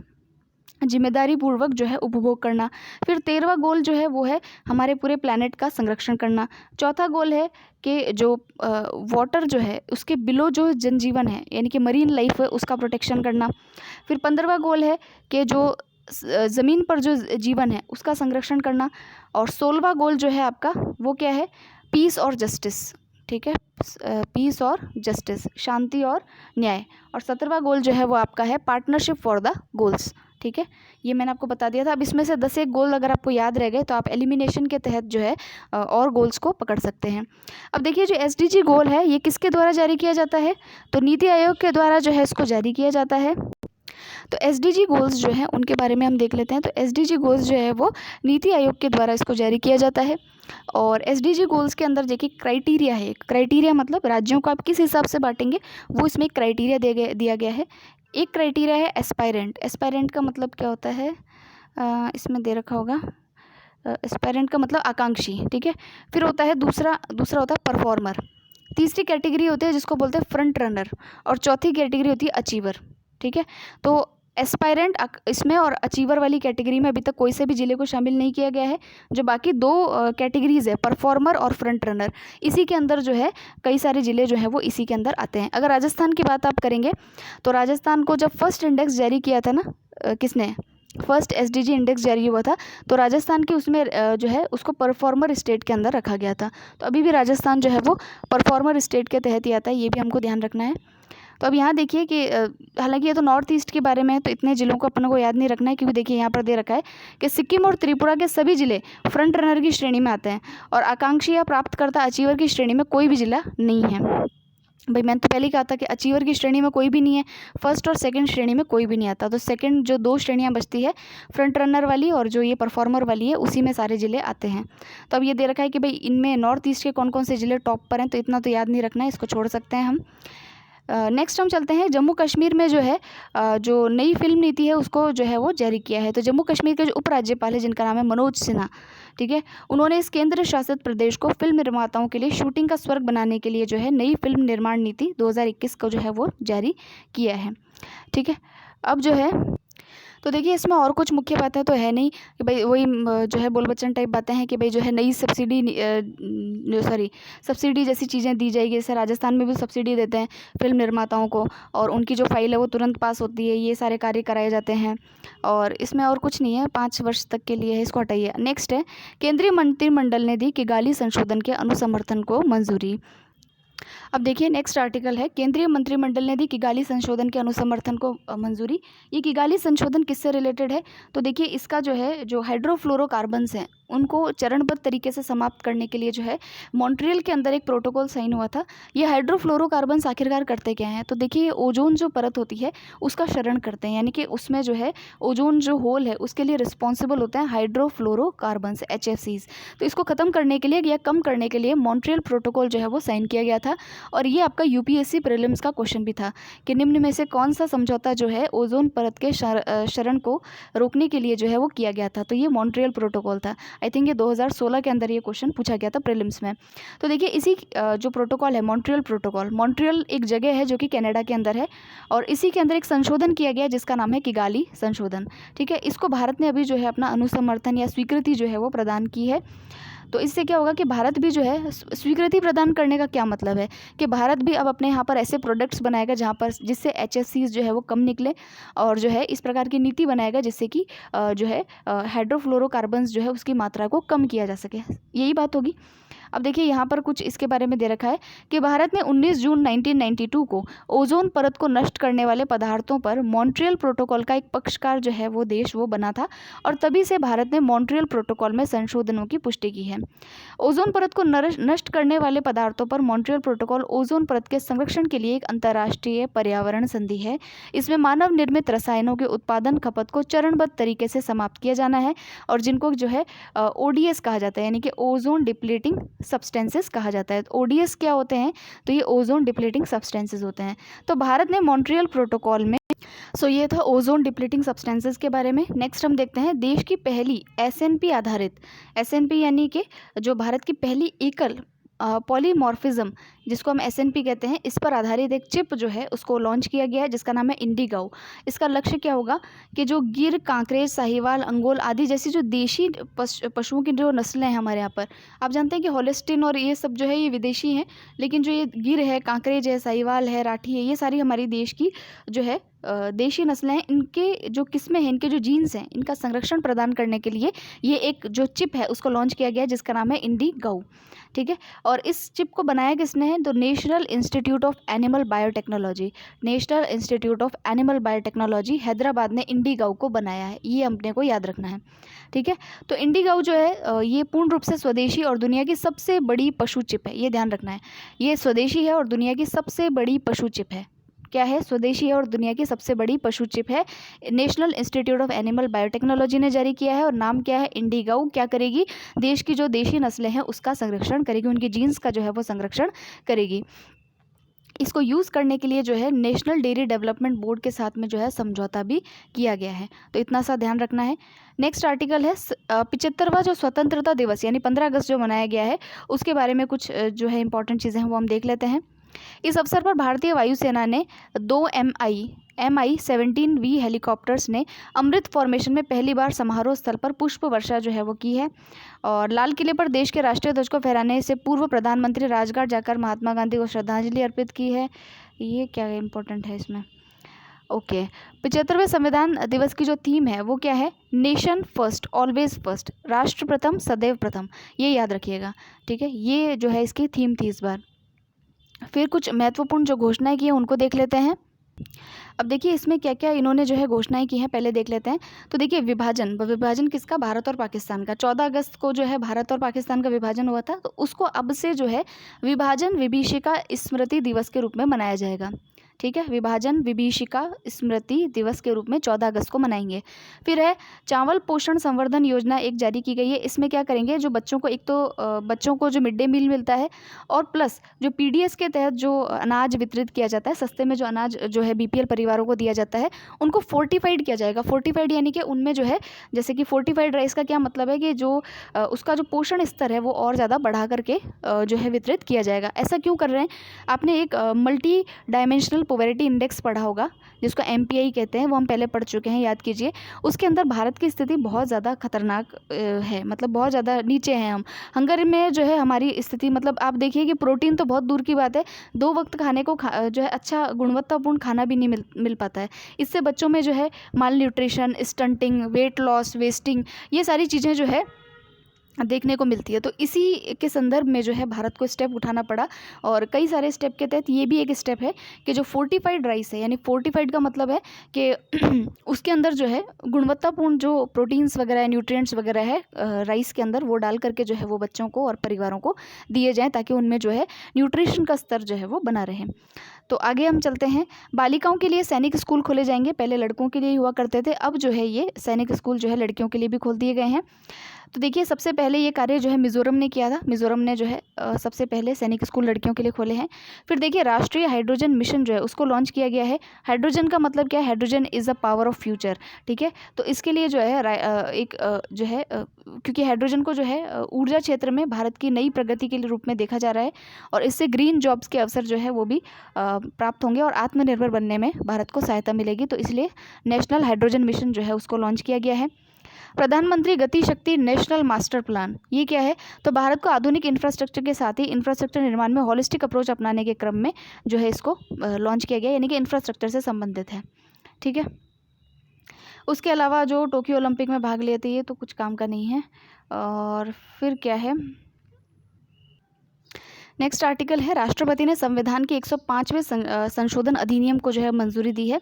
जिम्मेदारी पूर्वक जो है उपभोग करना। फिर 13वां गोल जो है वो है हमारे पूरे प्लैनेट का संरक्षण करना। चौथा गोल है कि जो वाटर जो है उसके बिलो जो जनजीवन है, यानी कि मरीन लाइफ है, उसका प्रोटेक्शन करना। फिर 15वां गोल है कि जो ज़मीन पर जो जीवन है उसका संरक्षण करना। और 16वां गोल जो है आपका वो क्या है? पीस और जस्टिस, ठीक है, पीस और जस्टिस, शांति और न्याय। और 17वां गोल जो है वो आपका है पार्टनरशिप फॉर द गोल्स, ठीक है। ये मैंने आपको बता दिया था। अब इसमें से 10 एक गोल अगर आपको याद रह गए तो आप एलिमिनेशन के तहत जो है और गोल्स को पकड़ सकते हैं। अब देखिए जो SDG गोल है ये किसके द्वारा जारी किया जाता है? तो नीति आयोग के द्वारा जो है इसको जारी किया जाता है। तो SDG गोल्स जो हैं उनके बारे में हम देख लेते हैं। तो SDG गोल्स जो है वो नीति आयोग के द्वारा इसको जारी किया जाता है। और SDG गोल्स के अंदर देखिए क्राइटेरिया है। क्राइटेरिया मतलब राज्यों को आप किस हिसाब से बांटेंगे वो इसमें क्राइटेरिया दिया गया है। एक क्राइटेरिया है एस्पायरेंट। एस्पायरेंट का मतलब क्या होता है? इसमें दे रखा होगा। एस्पायरेंट का मतलब आकांक्षी, ठीक है। फिर होता है दूसरा होता है परफॉर्मर। तीसरी कैटेगरी होती है जिसको बोलते हैं फ्रंट रनर। और चौथी कैटेगरी होती है अचीवर, ठीक है। तो एस्पायरेंट इसमें और अचीवर वाली कैटेगरी में अभी तक कोई से भी ज़िले को शामिल नहीं किया गया है। जो बाकी 2 कैटेगरीज़ है परफॉर्मर और फ्रंट रनर, इसी के अंदर जो है कई सारे ज़िले जो हैं वो इसी के अंदर आते हैं। अगर राजस्थान की बात आप करेंगे तो राजस्थान को जब फर्स्ट इंडेक्स जारी किया था ना, किसने? फर्स्ट SDG इंडेक्स जारी हुआ था तो राजस्थान की उसमें जो है उसको परफॉर्मर स्टेट के अंदर रखा गया था। तो अभी भी राजस्थान जो है वो परफॉर्मर स्टेट के तहत ही आता है, ये भी हमको ध्यान रखना है। तो अब यहाँ देखिए कि हालांकि ये तो नॉर्थ ईस्ट के बारे में है तो इतने ज़िलों को अपन को याद नहीं रखना है, क्योंकि देखिए यहाँ पर दे रखा है कि सिक्किम और त्रिपुरा के सभी ज़िले फ्रंट रनर की श्रेणी में आते हैं और आकांक्षी या प्राप्तकर्ता अचीवर की श्रेणी में कोई भी ज़िला नहीं है। भाई मैंने तो पहले ही कहा था कि अचीवर की श्रेणी में कोई भी नहीं है, फर्स्ट और सेकंड श्रेणी में कोई भी नहीं आता। तो सेकंड जो 2 श्रेणियां बचती है, फ्रंट रनर वाली और जो ये परफॉर्मर वाली है, उसी में सारे ज़िले आते हैं। तो अब ये दे रखा है कि भाई इनमें नॉर्थ ईस्ट के कौन कौन से ज़िले टॉप पर हैं, तो इतना तो याद नहीं रखना है, इसको छोड़ सकते हैं हम। नेक्स्ट हम चलते हैं जम्मू कश्मीर में जो है जो नई फिल्म नीति है उसको जो है वो जारी किया है। तो जम्मू कश्मीर के जो उपराज्यपाल है जिनका नाम है मनोज सिन्हा, ठीक है, उन्होंने इस केंद्र शासित प्रदेश को फिल्म निर्माताओं के लिए शूटिंग का स्वर्ग बनाने के लिए जो है नई फिल्म निर्माण नीति 2021 को जो है वो जारी किया है। ठीक है, अब जो है तो देखिए इसमें और कुछ मुख्य बातें तो है नहीं कि भाई वही जो है बोल बच्चन टाइप बातें हैं कि भाई जो है नई सब्सिडी जैसी चीज़ें दी जाएगी। जैसे राजस्थान में भी सब्सिडी देते हैं फिल्म निर्माताओं को, और उनकी जो फाइल है वो तुरंत पास होती है, ये सारे कार्य कराए जाते हैं। और इसमें और कुछ नहीं है, 5 वर्ष तक के लिए है, इसको हटाइए। नेक्स्ट है केंद्रीय मंत्रिमंडल ने दी किगाली संशोधन के अनुसमर्थन को मंजूरी। अब देखिए नेक्स्ट आर्टिकल है केंद्रीय मंत्रिमंडल ने दी किगाली संशोधन के अनुसमर्थन को मंजूरी। ये किगाली संशोधन किससे रिलेटेड है, तो देखिए इसका जो है जो हाइड्रोफ्लोरोकार्बन्स हैं उनको चरणबद्ध तरीके से समाप्त करने के लिए जो है मॉन्ट्रियल के अंदर एक प्रोटोकॉल साइन हुआ था। ये हाइड्रोफ्लोरोकार्बन्स आखिरकार करते क्या हैं, तो देखिए ओजोन जो परत होती है उसका क्षरण करते हैं, यानी कि उसमें जो है ओजोन जो होल है उसके लिए रिस्पॉन्सिबल होते हैं हाइड्रोफ्लोरोकार्बन्स HFCs। तो इसको ख़त्म करने के लिए या कम करने के लिए मॉन्ट्रियल प्रोटोकॉल जो है वो साइन किया गया था। और ये आपका UPSC प्रीलिम्स का क्वेश्चन भी था कि निम्न में से कौन सा समझौता जो है ओजोन परत के क्षरण को रोकने के लिए जो है वो किया गया था, तो ये मॉन्ट्रियल प्रोटोकॉल था। आई थिंक ये 2016 के अंदर ये क्वेश्चन पूछा गया था प्रीलिम्स में। तो देखिए इसी जो प्रोटोकॉल है मॉन्ट्रियल प्रोटोकॉल, मॉन्ट्रियल एक जगह है जो कि कनाडा के अंदर है, और इसी के अंदर एक संशोधन किया गया जिसका नाम है किगाली संशोधन। ठीक है, इसको भारत ने अभी जो है अपना अनुसमर्थन या स्वीकृति जो है वो प्रदान की है। तो इससे क्या होगा कि भारत भी जो है स्वीकृति प्रदान करने का क्या मतलब है कि भारत भी अब अपने यहाँ पर ऐसे प्रोडक्ट्स बनाएगा जहाँ पर जिससे HFCs जो है वो कम निकले, और जो है इस प्रकार की नीति बनाएगा जिससे कि जो है हाइड्रोफ्लोरोकार्बन्स जो है उसकी मात्रा को कम किया जा सके, यही बात होगी। अब देखिए यहाँ पर कुछ इसके बारे में दे रखा है कि भारत ने 19 जून 1992 को ओजोन परत को नष्ट करने वाले पदार्थों पर मॉन्ट्रियल प्रोटोकॉल का एक पक्षकार जो है वो देश वो बना था, और तभी से भारत ने मॉन्ट्रियल प्रोटोकॉल में संशोधनों की पुष्टि की है। ओजोन परत को नष्ट करने वाले पदार्थों पर मॉन्ट्रियल प्रोटोकॉल ओजोन परत के संरक्षण के लिए एक अंतर्राष्ट्रीय पर्यावरण संधि है। इसमें मानव निर्मित रसायनों के उत्पादन खपत को चरणबद्ध तरीके से समाप्त किया जाना है, और जिनको जो है ODS कहा जाता है, यानी कि ओजोन डिप्लीटिंग सब्सटेंसेस कहा जाता है। तो ODS क्या होते हैं, तो ये ओजोन डिप्लीटिंग सब्सटेंसेस होते हैं। तो भारत ने मॉन्ट्रियल प्रोटोकॉल में ये था ओजोन डिप्लीटिंग सब्सटेंसेस के बारे में। नेक्स्ट हम देखते हैं देश की पहली SNP आधारित, SNP यानी कि जो भारत की पहली एकल पॉलीमॉर्फिज्म जिसको हम SNP कहते हैं, इस पर आधारित एक चिप जो है उसको लॉन्च किया गया है जिसका नाम है इंडिगो। इसका लक्ष्य क्या होगा कि जो गिर, कांकरेज, साहिवाल, अंगोल आदि जैसी जो देशी पशुओं की जो नस्लें हैं हमारे यहाँ पर, आप जानते हैं कि हॉलिस्टीन और ये सब जो है ये विदेशी हैं, लेकिन जो ये गिर है, कांकरेज है, साहिवाल है, राठी है, ये सारी हमारी देश की जो है देशी नस्लें हैं। इनके जो किस्में हैं, इनके जो जीन्स हैं, इनका संरक्षण प्रदान करने के लिए ये एक जो चिप है उसको लॉन्च किया गया है जिसका नाम है इंडिगो। ठीक है, और इस चिप को बनाया किसने है, तो national institute of animal biotechnology, national institute of animal biotechnology Hyderabad ने इंडिगो को बनाया है, ये अपने को याद रखना है। ठीक है, तो इंडिगो जो है ये पूर्ण रूप से स्वदेशी और दुनिया की सबसे बड़ी पशु चिप है, ये ध्यान रखना है। ये स्वदेशी है और दुनिया की सबसे बड़ी पशु चिप है। क्या है, स्वदेशी है और दुनिया की सबसे बड़ी पशु चिप है। National institute of animal biotechnology ने जारी किया है, और नाम क्या है, इंडिगो। क्या करेगी, देश की जो देशी नस्लें हैं उसका संरक्षण करेगी, उनकी जीन्स का जो है वो संरक्षण करेगी। इसको यूज़ करने के लिए जो है नेशनल डेयरी डेवलपमेंट बोर्ड के साथ में जो है समझौता भी किया गया है, तो इतना सा ध्यान रखना है। नेक्स्ट आर्टिकल है 75वां जो स्वतंत्रता दिवस यानी 15 अगस्त जो मनाया गया है उसके बारे में कुछ जो है इंपॉर्टेंट चीज़ें हैं वो हम देख लेते हैं। इस अवसर पर भारतीय वायुसेना ने 2 Mi-17V हेलीकॉप्टर्स ने अमृत फॉर्मेशन में पहली बार समारोह स्थल पर पुष्प वर्षा जो है वो की है, और लाल किले पर देश के राष्ट्रीय ध्वज को फहराने से पूर्व प्रधानमंत्री राजघाट जाकर महात्मा गांधी को श्रद्धांजलि अर्पित की है। ये क्या इंपॉर्टेंट है इसमें, ओके। 75वें संविधान दिवस की जो थीम है वो क्या है, नेशन फर्स्ट ऑलवेज फर्स्ट, राष्ट्र प्रथम सदैव प्रथम, ये याद रखिएगा। ठीक है, ये जो है इसकी थीम थी इस बार। फिर कुछ महत्वपूर्ण जो घोषणाएं की हैं उनको देख लेते हैं। अब देखिए इसमें क्या क्या इन्होंने जो है घोषणाएं की हैं, पहले देख लेते हैं। तो देखिए विभाजन विभाजन किसका, भारत और पाकिस्तान का। 14 अगस्त को जो है भारत और पाकिस्तान का विभाजन हुआ था, तो उसको अब से जो है विभाजन विभीषिका स्मृति दिवस के रूप में मनाया जाएगा। ठीक है, विभाजन विभीषिका स्मृति दिवस के रूप में 14 अगस्त को मनाएंगे। फिर है चावल पोषण संवर्धन योजना एक जारी की गई है। इसमें क्या करेंगे, जो बच्चों को, एक तो बच्चों को जो मिड डे मील मिलता है, और प्लस जो पीडीएस के तहत जो अनाज वितरित किया जाता है, सस्ते में जो अनाज जो है बीपीएल परिवारों को दिया जाता है, उनको फोर्टिफाइड किया जाएगा। फोर्टिफाइड यानी कि उनमें जो है, जैसे कि फोर्टिफाइड राइस का क्या मतलब है कि जो उसका जो पोषण स्तर है वो और ज़्यादा बढ़ा करके जो है वितरित किया जाएगा। ऐसा क्यों कर रहे हैं, आपने एक मल्टी डायमेंशनल पॉवर्टी इंडेक्स पढ़ा होगा, जिसको एमपीआई कहते हैं, वो हम पहले पढ़ चुके हैं, याद कीजिए। उसके अंदर भारत की स्थिति बहुत ज़्यादा खतरनाक है, मतलब बहुत ज़्यादा नीचे हैं हम। हंगरी में जो है हमारी स्थिति, मतलब आप देखिए कि प्रोटीन तो बहुत दूर की बात है, 2 वक्त खाने को जो है अच्छा गुणवत्तापूर्ण खाना भी नहीं मिल पाता है। इससे बच्चों में जो है malnutrition, stunting, weight loss, wasting, ये सारी चीज़ें जो है देखने को मिलती है। तो इसी के संदर्भ में जो है भारत को स्टेप उठाना पड़ा, और कई सारे स्टेप के तहत ये भी एक स्टेप है कि जो फोर्टिफाइड राइस है, यानी फोर्टिफाइड का मतलब है कि उसके अंदर जो है गुणवत्तापूर्ण जो प्रोटीन्स वगैरह, न्यूट्रिएंट्स वगैरह है राइस के अंदर, वो डाल करके जो है वो बच्चों को और परिवारों को दिए जाएँ, ताकि उनमें जो है न्यूट्रिशन का स्तर जो है वो बना रहे। तो आगे हम चलते हैं। बालिकाओं के लिए सैनिक स्कूल खोले जाएंगे। पहले लड़कों के लिए हुआ करते थे, अब जो है ये सैनिक स्कूल जो है लड़कियों के लिए भी खोल दिए गए हैं। तो देखिए सबसे पहले ये कार्य जो है मिज़ोरम ने किया था। मिज़ोरम ने जो है सबसे पहले सैनिक स्कूल लड़कियों के लिए खोले हैं। फिर देखिए राष्ट्रीय हाइड्रोजन मिशन जो है उसको लॉन्च किया गया है। हाइड्रोजन का मतलब क्या है, hydrogen is a power of future. ठीक है, तो इसके लिए जो है एक जो है क्योंकि हाइड्रोजन को जो है ऊर्जा क्षेत्र में भारत की नई प्रगति के लिए रूप में देखा जा रहा है, और इससे ग्रीन जॉब्स के अवसर जो है वो भी प्राप्त होंगे और आत्मनिर्भर बनने में भारत को सहायता मिलेगी। तो इसलिए नेशनल हाइड्रोजन मिशन जो है उसको लॉन्च किया गया है। प्रधानमंत्री गति शक्ति नेशनल मास्टर प्लान, ये क्या है, तो भारत को आधुनिक इंफ्रास्ट्रक्चर के साथ ही इंफ्रास्ट्रक्चर निर्माण में हॉलिस्टिक अप्रोच अपनाने के क्रम में जो है इसको लॉन्च किया गया, यानी कि इंफ्रास्ट्रक्चर से संबंधित है। ठीक है, उसके अलावा जो टोक्यो ओलंपिक में भाग लिए थे, ये तो कुछ काम का नहीं है। और फिर क्या है, नेक्स्ट आर्टिकल है, राष्ट्रपति ने संविधान के 105वें संशोधन अधिनियम को जो है मंजूरी दी है।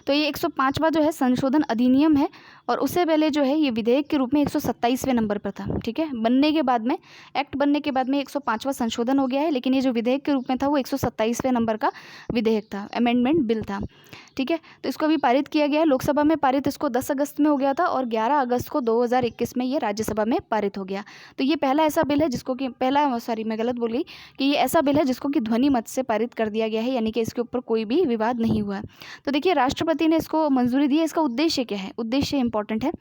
तो ये 105वां जो है संशोधन अधिनियम है, और उससे पहले जो है ये विधेयक के रूप में 127वें नंबर पर था। ठीक है, बनने के बाद में, एक्ट बनने के बाद में 105वां संशोधन हो गया है, लेकिन ये जो विधेयक के रूप में था वो 127वें नंबर का विधेयक था, अमेंडमेंट बिल था। ठीक है, तो इसको अभी पारित किया गया है। लोकसभा में पारित इसको 10 अगस्त में हो गया था, और 11 अगस्त को 2021 में ये राज्यसभा में पारित हो गया। तो ये पहला ऐसा बिल है जिसको कि मैं गलत बोल गई, कि ये ऐसा बिल है जिसको कि ध्वनि मत से पारित कर दिया गया है, यानी कि इसके ऊपर कोई भी विवाद नहीं हुआ है। तो देखिए राष्ट्रपति ने इसको मंजूरी दी है। इसका उद्देश्य क्या है, उद्देश्य इंपॉर्टेंट है।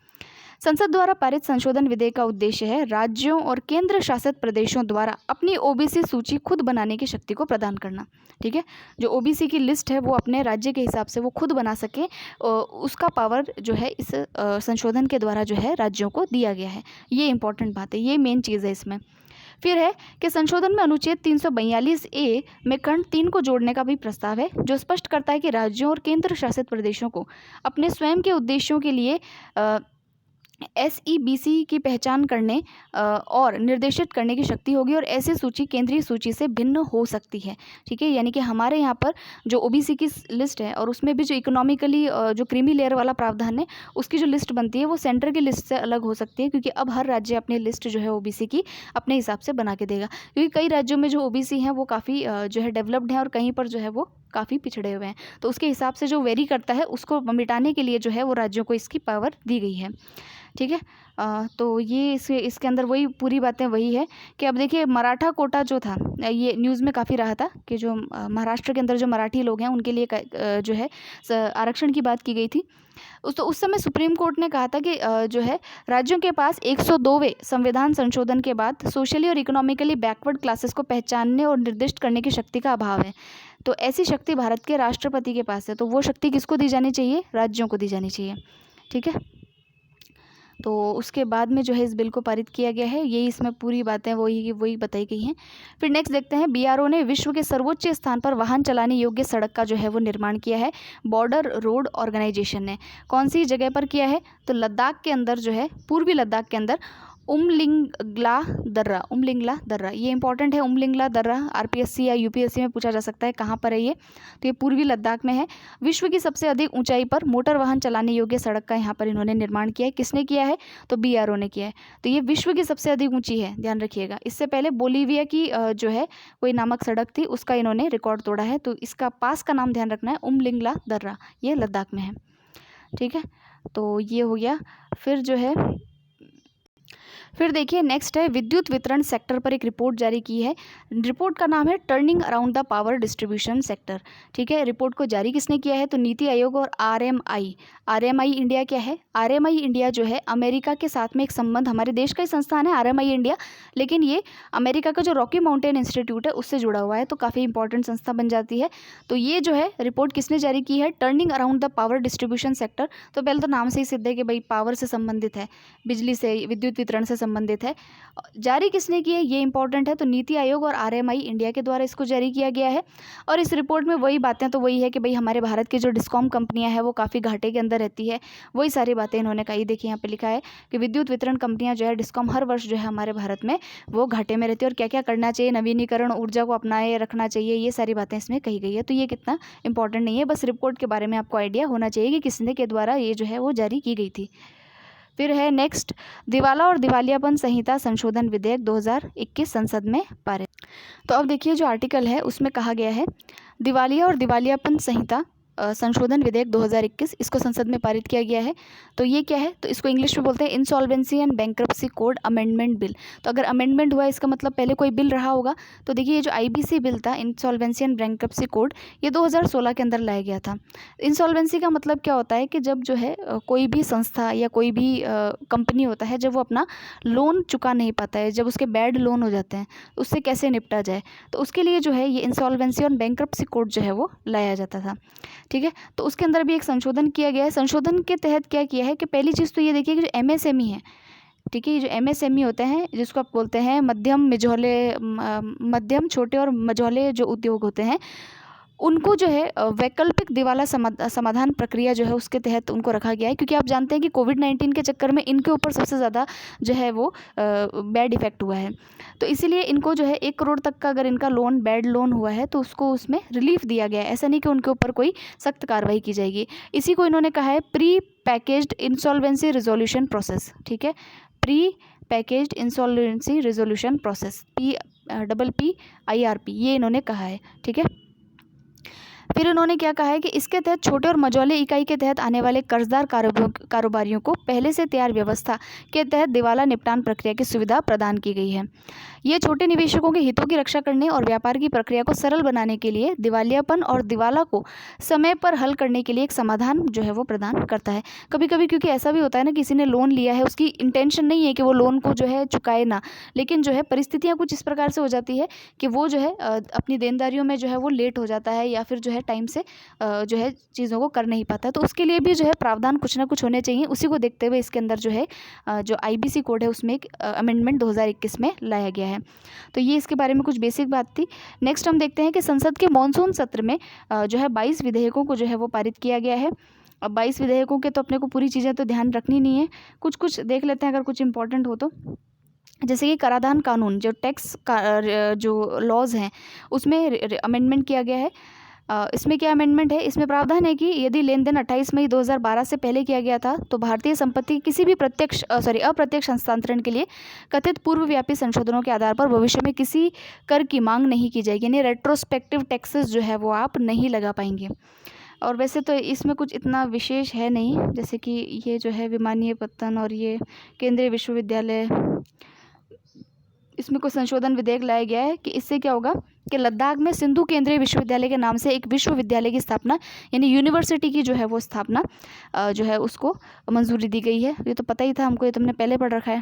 संसद द्वारा पारित संशोधन विधेयक का उद्देश्य है राज्यों और केंद्र शासित प्रदेशों द्वारा अपनी ओबीसी सूची खुद बनाने की शक्ति को प्रदान करना। ठीक है, जो ओबीसी की लिस्ट है वो अपने राज्य के हिसाब से वो खुद बना सके, उसका पावर जो है इस संशोधन के द्वारा जो है राज्यों को दिया गया है। ये इंपॉर्टेंट बात है, ये मेन चीज़ है इसमें। फिर है कि संशोधन में अनुच्छेद 342A में खंड 3 को जोड़ने का भी प्रस्ताव है, जो स्पष्ट करता है कि राज्यों और केंद्र शासित प्रदेशों को अपने स्वयं के उद्देश्यों के लिए SEBC की पहचान करने और निर्देशित करने की शक्ति होगी, और ऐसी सूची केंद्रीय सूची से भिन्न हो सकती है। ठीक है, यानी कि हमारे यहाँ पर जो ओबीसी की लिस्ट है, और उसमें भी जो इकोनॉमिकली जो क्रीमी लेयर वाला प्रावधान है, उसकी जो लिस्ट बनती है वो सेंटर की लिस्ट से अलग हो सकती है, क्योंकि अब हर राज्य अपनी लिस्ट जो है ओबीसी की अपने हिसाब से बना के देगा। क्योंकि कई राज्यों में जो ओबीसी हैं वो काफ़ी जो है डेवलप्ड हैं, और कहीं पर जो है वो काफ़ी पिछड़े हुए हैं। तो उसके हिसाब से जो वेरी करता है उसको मिटाने के लिए जो है वो राज्यों को इसकी पावर दी गई है। ठीक है, तो ये इसके अंदर वही पूरी बातें वही है कि अब देखिए मराठा कोटा जो था, ये न्यूज़ में काफ़ी रहा था कि जो महाराष्ट्र के अंदर जो मराठी लोग हैं उनके लिए जो है आरक्षण की बात की गई थी। उस समय सुप्रीम कोर्ट ने कहा था कि जो है राज्यों के पास 102वें संविधान संशोधन के बाद सोशली और इकोनॉमिकली बैकवर्ड क्लासेस को पहचानने और निर्दिष्ट करने की शक्ति का अभाव है। तो ऐसी शक्ति भारत के राष्ट्रपति के पास है, तो वो शक्ति किसको दी जानी चाहिए, राज्यों को दी जानी चाहिए। ठीक है, तो उसके बाद में जो है इस बिल को पारित किया गया है। यही इसमें पूरी बातें वही बताई गई हैं। फिर नेक्स्ट देखते हैं, BRO ने विश्व के सर्वोच्च स्थान पर वाहन चलाने योग्य सड़क का जो है वो निर्माण किया है। बॉर्डर रोड ऑर्गेनाइजेशन ने कौन सी जगह पर किया है, तो लद्दाख के अंदर जो है, पूर्वी लद्दाख के अंदर उमलिंगला दर्रा ये इंपॉर्टेंट है। उमलिंगला दर्रा आरपीएससी या यूपीएससी में पूछा जा सकता है कहाँ पर है ये, तो ये पूर्वी लद्दाख में है। विश्व की सबसे अधिक ऊंचाई पर मोटर वाहन चलाने योग्य सड़क का यहाँ पर इन्होंने निर्माण किया है। किसने किया है? तो बीआरओ ने किया है। तो ये विश्व की सबसे अधिक ऊंची है, ध्यान रखिएगा। इससे पहले बोलीविया की जो है कोई नामक सड़क थी, उसका इन्होंने रिकॉर्ड तोड़ा है। तो इसका पास का नाम ध्यान रखना है, उमलिंगला दर्रा, ये लद्दाख में है। ठीक है, तो ये हो गया। फिर देखिए नेक्स्ट है विद्युत वितरण सेक्टर पर एक रिपोर्ट जारी की है। रिपोर्ट का नाम है turning around the power distribution sector. ठीक है, रिपोर्ट को जारी किसने किया है? तो नीति आयोग और आरएमआई इंडिया क्या है? आरएमआई इंडिया जो है अमेरिका के साथ में एक संबंध, हमारे देश का ही संस्थान है आरएमआई इंडिया, लेकिन ये अमेरिका का जो रॉकी माउंटेन इंस्टीट्यूट है उससे जुड़ा हुआ है, तो काफ़ी इंपॉर्टेंट संस्था बन जाती है। तो ये जो है रिपोर्ट किसने जारी की है? Turning around the power distribution sector. तो पहले तो नाम से ही सिद्ध है कि भाई पावर से संबंधित है, बिजली से, विद्युत वितरण से संबंधित है। जारी किसने की है? ये इंपॉर्टेंट है। तो नीति आयोग और आरएमआई इंडिया के द्वारा इसको जारी किया गया है। और इस रिपोर्ट में वही बातें तो वही है कि भाई हमारे भारत की जो डिस्कॉम कंपनियां हैं वो काफ़ी घाटे के अंदर रहती है, वही सारी बातें इन्होंने कही। देखिए यहाँ पे लिखा है कि विद्युत वितरण कंपनियां जो है डिस्कॉम हर वर्ष जो है हमारे भारत में वो घाटे में रहती है, और क्या क्या करना चाहिए, नवीनीकरण ऊर्जा को अपनाए रखना चाहिए, ये सारी बातें इसमें कही गई है। तो ये कितना इंपॉर्टेंट नहीं है, बस रिपोर्ट के बारे में आपको आइडिया होना चाहिए कि किसने के द्वारा ये जो है वो जारी की गई थी। फिर है नेक्स्ट, दिवाला और दिवालियापन संहिता संशोधन विधेयक 2021 संसद में पारित। तो अब देखिए जो आर्टिकल है उसमें कहा गया है दिवालिया और दिवालियापन संहिता संशोधन विधेयक 2021, इसको संसद में पारित किया गया है। तो ये क्या है? तो इसको इंग्लिश में बोलते हैं insolvency and bankruptcy code amendment bill. तो अगर अमेंडमेंट हुआ है इसका मतलब पहले कोई बिल रहा होगा। तो देखिए ये जो आईबीसी बिल था, इंसॉल्वेंसी एंड बैंक्रप्सी कोड, ये 2016 के अंदर लाया गया था। इंसॉल्वेंसी का मतलब क्या होता है कि जब जो है कोई भी संस्था या कोई भी कंपनी होता है, जब वो अपना लोन चुका नहीं पाता है, जब उसके बैड लोन हो जाते हैं, तो उससे कैसे निपटा जाए, तो उसके लिए जो है ये इंसॉल्वेंसी और बैंक्रप्सी कोड जो है वो लाया जाता था। ठीक है, तो उसके अंदर भी एक संशोधन किया गया है। संशोधन के तहत क्या किया है कि पहली चीज़ तो ये देखिए कि जो एमएसएमई है, ठीक है, ये जो एमएसएमई होते हैं जिसको आप बोलते हैं मध्यम छोटे और मझौले जो उद्योग होते हैं, उनको जो है वैकल्पिक दिवाला समाधान प्रक्रिया जो है उसके तहत उनको रखा गया है। क्योंकि आप जानते हैं कि कोविड-19 के चक्कर में इनके ऊपर सबसे ज़्यादा जो है वो बैड इफ़ेक्ट हुआ है। तो इसीलिए इनको जो है 1 करोड़ तक का अगर इनका लोन बैड लोन हुआ है तो उसको उसमें रिलीफ दिया गया है। ऐसा नहीं कि उनके ऊपर कोई सख्त कार्रवाई की जाएगी। इसी को इन्होंने कहा है pre packaged insolvency resolution process. ठीक है, pre packaged insolvency resolution process, PPPIRP, ये इन्होंने कहा है। ठीक है, फिर उन्होंने क्या कहा है कि इसके तहत छोटे और मझौले इकाई के तहत आने वाले कर्जदार कारोबारियों को पहले से तैयार व्यवस्था के तहत दिवाला निपटान प्रक्रिया की सुविधा प्रदान की गई है। ये छोटे निवेशकों के हितों की रक्षा करने और व्यापार की प्रक्रिया को सरल बनाने के लिए दिवालियापन और दिवाला को समय पर हल करने के लिए एक समाधान जो है वो प्रदान करता है। कभी कभी क्योंकि ऐसा भी होता है ना, किसी ने लोन लिया है, उसकी इंटेंशन नहीं है कि वो लोन को जो है चुकाए ना, लेकिन जो है परिस्थितियाँ कुछ इस प्रकार से हो जाती है कि वो जो है अपनी देनदारियों में जो है वो लेट हो जाता है, या फिर जो है टाइम से जो है चीज़ों को कर नहीं पाता। तो उसके लिए भी जो है प्रावधान कुछ ना कुछ होने चाहिए। उसी को देखते हुए इसके अंदर जो है जो आईबीसी कोड है उसमें एक अमेंडमेंट 2021 में लाया गया है। तो ये इसके बारे में कुछ बेसिक बात थी। नेक्स्ट हम देखते हैं कि संसद के मॉनसून सत्र में जो है 22 विधेयकों को जो है वो पारित किया गया है। अब 22 विधेयकों के तो अपने को पूरी चीज़ें तो ध्यान रखनी नहीं है, कुछ कुछ देख लेते हैं अगर कुछ इंपॉर्टेंट हो तो। जैसे कि कराधान कानून, जो टैक्स का जो लॉज हैं उसमें अमेंडमेंट किया गया है। इसमें क्या अमेंडमेंट है? इसमें प्रावधान है कि यदि लेन देन 28 मई 2012 से पहले किया गया था तो भारतीय संपत्ति किसी भी अप्रत्यक्ष हस्तांतरण के लिए कथित पूर्वव्यापी संशोधनों के आधार पर भविष्य में किसी कर की मांग नहीं की जाएगी, यानी रेट्रोस्पेक्टिव टैक्सेस जो है वो आप नहीं लगा पाएंगे। और वैसे तो इसमें कुछ इतना विशेष है नहीं, जैसे कि ये जो है विमानीय पत्तन और ये केंद्रीय विश्वविद्यालय, इसमें कुछ संशोधन विधेयक लाया गया है कि इससे क्या होगा कि लद्दाख में सिंधु केंद्रीय विश्वविद्यालय के नाम से एक विश्वविद्यालय की स्थापना, यानी यूनिवर्सिटी की जो है वो स्थापना जो है उसको मंजूरी दी गई है। ये तो पता ही था हमको, ये तुमने पहले पढ़ रखा है।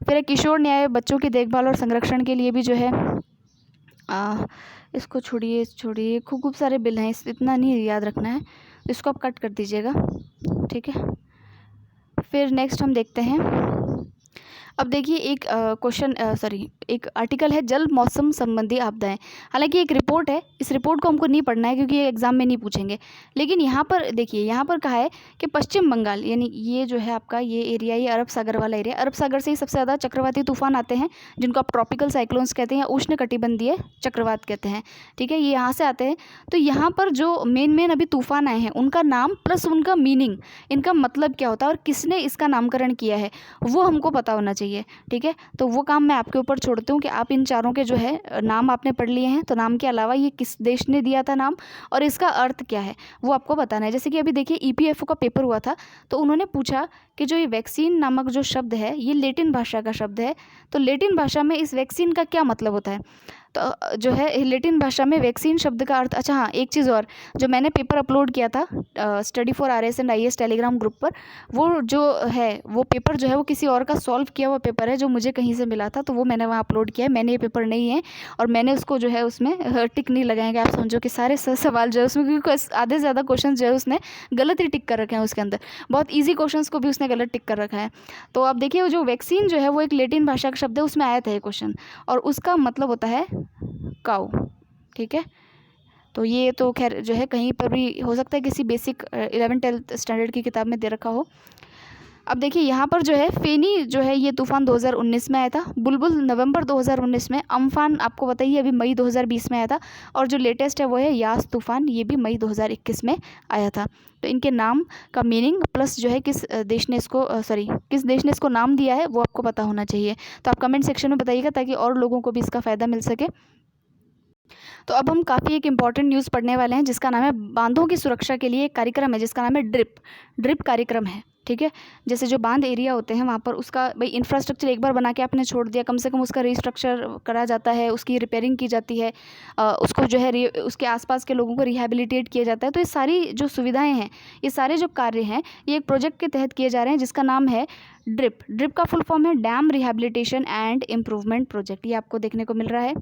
फिर एक किशोर न्याय, बच्चों की देखभाल और संरक्षण के लिए भी जो है इसको छोड़िए खूब सारे बिल हैं, इतना नहीं याद रखना है, इसको आप कट कर दीजिएगा। ठीक है, फिर नेक्स्ट हम देखते हैं अब देखिए एक एक आर्टिकल है जल मौसम संबंधी आपदाएं। हालांकि एक रिपोर्ट है, इस रिपोर्ट को हमको नहीं पढ़ना है क्योंकि ये एग्जाम में नहीं पूछेंगे। लेकिन यहाँ पर देखिए, यहाँ पर कहा है कि पश्चिम बंगाल, यानी ये जो है आपका ये एरिया, ये अरब सागर वाला एरिया, अरब सागर से ही सबसे ज़्यादा चक्रवाती तूफान आते हैं, जिनको आप ट्रॉपिकल साइक्लोन्स कहते हैं या उष्णकटिबंधीय चक्रवात कहते हैं। ठीक है, ये यहाँ से आते हैं। तो यहाँ पर जो मेन अभी तूफान आए हैं, उनका नाम प्लस उनका मीनिंग, इनका मतलब क्या होता है और किसने इसका नामकरण किया है, वो हमको पता होना चाहिए। ठीक है, तो वो काम मैं आपके ऊपर छोड़ती हूँ कि आप इन चारों के जो है नाम आपने पढ़ लिए हैं, तो नाम के अलावा ये किस देश ने दिया था नाम और इसका अर्थ क्या है वो आपको बताना है। जैसे कि अभी देखिए EPFO का पेपर हुआ था, तो उन्होंने पूछा कि जो ये वैक्सीन नामक जो शब्द है ये लेटिन भाषा का शब्द है, तो लेटिन भाषा में इस वैक्सीन का क्या मतलब होता है। तो जो है लेटिन भाषा में वैक्सीन शब्द का अर्थ, अच्छा हाँ एक चीज़ और, जो मैंने पेपर अपलोड किया था study for RS and IAS Telegram group पर, वो जो है वो पेपर जो है वो किसी और का सॉल्व किया हुआ पेपर है जो मुझे कहीं से मिला था, तो वो मैंने वहाँ अपलोड किया है। मैंने ये पेपर नहीं है और मैंने उसको जो है उसमें टिक नहीं लगाएंगे, आप समझो कि सारे सवाल जो है उसमें, क्योंकि आधे से ज़्यादा क्वेश्चन जो है उसने गलत ही टिक कर रखे हैं उसके अंदर, बहुत ईजी क्वेश्चन को भी उसने गलत टिक कर रखा है। तो आप देखिए जो वैक्सीन जो है वो एक लेटिन भाषा का शब्द है, उसमें आया था ये क्वेश्चन, और उसका मतलब होता है काऊ। ठीक है, तो ये तो खैर जो है कहीं पर भी हो सकता है किसी बेसिक 11th-12th स्टैंडर्ड की किताब में दे रखा हो। अब देखिए यहाँ पर जो है फेनी जो है ये तूफान 2019 में आया था, बुलबुल नवंबर 2019 में, अम्फान आपको बताइए अभी मई 2020 में आया था, और जो लेटेस्ट है वो है यास तूफान, ये भी मई 2021 में आया था। तो इनके नाम का मीनिंग प्लस जो है किस देश ने इसको नाम दिया है वो आपको पता होना चाहिए। तो आप कमेंट सेक्शन में बताइएगा ताकि और लोगों को भी इसका फ़ायदा मिल सके। तो अब हम काफ़ी एक इम्पॉर्टेंट न्यूज़ पढ़ने वाले हैं जिसका नाम है बांधों की सुरक्षा के लिए एक कार्यक्रम है जिसका नाम है ड्रिप कार्यक्रम है। ठीक है, जैसे जो बांध एरिया होते हैं वहाँ पर उसका भाई इंफ्रास्ट्रक्चर एक बार बना के आपने छोड़ दिया, कम से कम उसका रिस्ट्रक्चर करा जाता है, उसकी रिपेयरिंग की जाती है, उसको जो है उसके आसपास के लोगों को रिहेबिलिटेट किया जाता है। तो ये सारी जो सुविधाएं हैं, ये सारे जो कार्य हैं, ये एक प्रोजेक्ट के तहत किए जा रहे हैं जिसका नाम है ड्रिप का फुल फॉर्म है dam rehabilitation and improvement project, ये आपको देखने को मिल रहा है।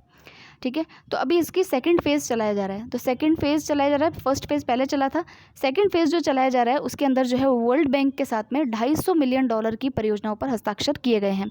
ठीक है, तो अभी इसकी सेकंड फेज़ चलाया जा रहा है, तो सेकंड फेज़ चलाया जा रहा है, फर्स्ट फेज़ पहले चला था, सेकंड फेज़ जो चलाया जा रहा है उसके अंदर जो है वर्ल्ड बैंक के साथ में $250 मिलियन की परियोजनाओं पर हस्ताक्षर किए गए हैं।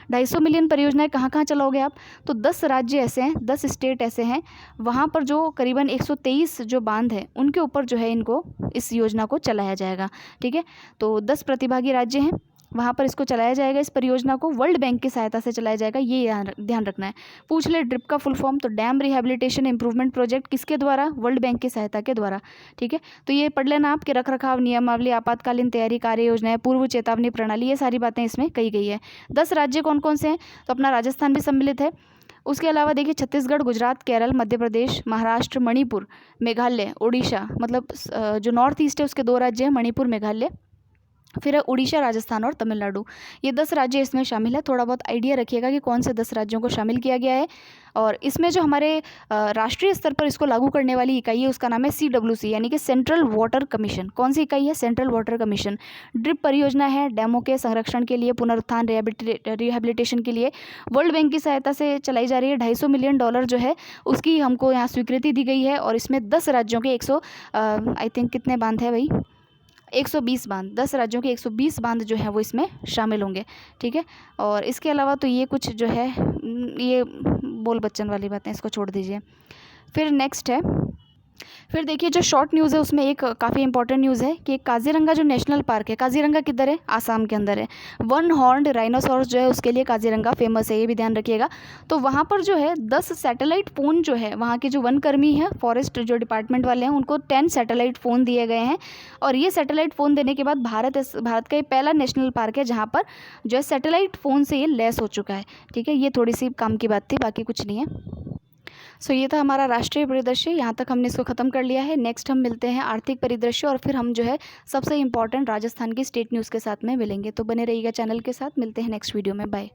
250 मिलियन परियोजनाएं कहाँ कहाँ चलाओगे आप, तो 10 राज्य ऐसे हैं, 10 स्टेट ऐसे हैं, वहाँ पर जो करीबन 123 जो बांध है उनके ऊपर जो है इनको इस योजना को चलाया जाएगा। ठीक है, तो 10 प्रतिभागी राज्य हैं, वहाँ पर इसको चलाया जाएगा, इस परियोजना को वर्ल्ड बैंक की सहायता से चलाया जाएगा, ये ध्यान रखना है। पूछ ले ड्रिप का फुल फॉर्म, तो डैम रिहेबिलिटेशन इम्प्रूवमेंट प्रोजेक्ट, किसके द्वारा, वर्ल्ड बैंक की सहायता के द्वारा। ठीक है, तो ये पढ़ लेना आपके रखरखाव नियमावली, आपातकालीन तैयारी कार्य योजनाएं, पूर्व चेतावनी प्रणाली, ये सारी बातें इसमें कही गई है। 10 राज्य कौन कौन से हैं, तो अपना राजस्थान भी सम्मिलित है। उसके अलावा देखिए छत्तीसगढ़, गुजरात, केरल, मध्य प्रदेश, महाराष्ट्र, मणिपुर, मेघालय, उड़ीसा, मतलब जो नॉर्थ ईस्ट है उसके 2 राज्य हैं, मणिपुर, मेघालय, फिर है उड़ीसा, राजस्थान और तमिलनाडु। ये 10 राज्य इसमें शामिल है। थोड़ा बहुत आइडिया रखिएगा कि कौन से 10 राज्यों को शामिल किया गया है। और इसमें जो हमारे राष्ट्रीय स्तर पर इसको लागू करने वाली इकाई है उसका नाम है CWC, यानी कि सेंट्रल वाटर कमीशन। कौन सी इकाई है, सेंट्रल वाटर कमीशन। ड्रिप परियोजना है डैमों के संरक्षण के लिए, पुनरुत्थान, रिहेबिलिटेशन के लिए वर्ल्ड बैंक की सहायता से चलाई जा रही है। $250 मिलियन जो है उसकी हमको यहाँ स्वीकृति दी गई है, और इसमें 10 राज्यों के 100 आई थिंक कितने बांध है भाई, 120 बांध, 10 राज्यों के 120 बांध जो है वो इसमें शामिल होंगे। ठीक है, और इसके अलावा तो ये कुछ जो है ये बोल बच्चन वाली बातें, इसको छोड़ दीजिए। फिर नेक्स्ट है, फिर देखिए जो शॉर्ट न्यूज़ है उसमें एक काफ़ी इंपॉर्टेंट न्यूज़ है कि काजीरंगा जो नेशनल पार्क है, काजीरंगा किधर है, आसाम के अंदर है। 1 हॉर्न्ड राइनोसॉरस जो है उसके लिए काजीरंगा फेमस है, ये भी ध्यान रखिएगा। तो वहाँ पर जो है 10 सैटेलाइट फ़ोन जो है, वहाँ के जो वनकर्मी हैं, फॉरेस्ट जो डिपार्टमेंट वाले हैं, उनको 10 सैटेलाइट फ़ोन दिए गए हैं। और ये सैटेलाइट फ़ोन देने के बाद भारत का ये पहला नेशनल पार्क है जहाँ पर जो है सैटेलाइट फ़ोन से ये लैस हो चुका है। ठीक है, ये थोड़ी सी काम की बात थी, बाकी कुछ नहीं है। सो ये था हमारा राष्ट्रीय परिदृश्य, यहाँ तक हमने इसको ख़त्म कर लिया है। नेक्स्ट हम मिलते हैं आर्थिक परिदृश्य, और फिर हम जो है सबसे इंपॉर्टेंट राजस्थान की स्टेट न्यूज़ के साथ में मिलेंगे। तो बने रहिएगा चैनल के साथ, मिलते हैं नेक्स्ट वीडियो में, बाय।